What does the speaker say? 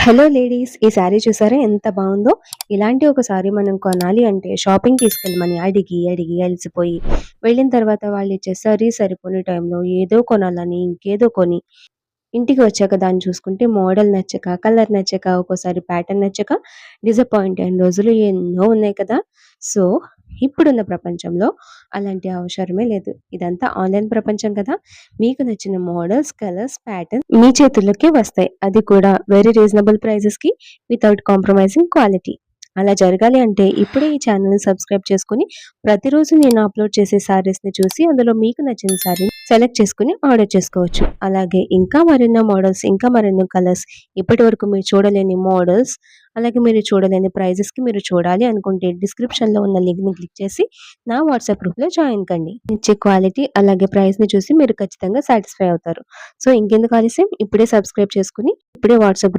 Hello ladies! ఈ శారీ చూసారా ఎంత బావుందో? ఇలాంటి ఒక శారీ మనం కొనాలి అంటే షాపింగ్‌కి తీసుకెళ్ళమని అడిగి, అడిగి అలసిపోయి, వెళ్ళిన తర్వాత వాళ్ళిచ్చే సరిపోని టైంలో ఏదో కొనాలని ఇంకేదో కొని, ఇంటికి వచ్చాక దాన్ని చూసుకుంటే మోడల్ నచ్చక, కలర్ నచ్చక, ఒక్కోసారి ప్యాటర్న్ నచ్చక డిసప్పాయింట్ అయిన రోజులు ఎన్నో ఉన్నాయి కదా! సో, ఇప్పుడున్న ప్రపంచంలో అలాంటి అవసరమే లేదు. ఇదంతా ఆన్‌లైన్ ప్రపంచం కదా! మీకు నచ్చిన మోడల్స్, కలర్స్, ప్యాటర్న్స్ మీ చేతుల్లోకే వస్తాయి. అది కూడా వెరీ రీజనబుల్ ప్రైజెస్‌కి వితౌట్ కాంప్రమైజింగ్ క్వాలిటీ. అలా జరగాలి అంటే ఇప్పుడే ఈ ఛానెల్‌ని సబ్స్క్రైబ్ చేసుకొని, ప్రతిరోజు నేను అప్‌లోడ్ చేసే శారీస్‌ని చూసి అందులో మీకు నచ్చిన శారీని సెలెక్ట్ చేసుకొని ఆర్డర్ చేసుకోవచ్చు. అలాగే ఇంకా మరెన్నో మోడల్స్, ఇంకా మరెన్నో కలర్స్, ఇప్పటివరకు మీరు చూడలేని మోడల్స్, అలాగే మీరు చూడలేని ప్రైజెస్‌కి మీరు చూడాలి అనుకుంటే డిస్క్రిప్షన్‌లో ఉన్న లింక్‌ని క్లిక్ చేసి నా వాట్సాప్ గ్రూప్‌లో జాయిన్ కండి. ఇచ్చే క్వాలిటీ అలాగే ప్రైస్‌ని చూసి మీరు ఖచ్చితంగా సాటిస్ఫై అవుతారు. సో, ఇంకెందుకు ఆలస్యం, ఇప్పుడే సబ్స్క్రైబ్ చేసుకొని, ఇప్పుడే వాట్సాప్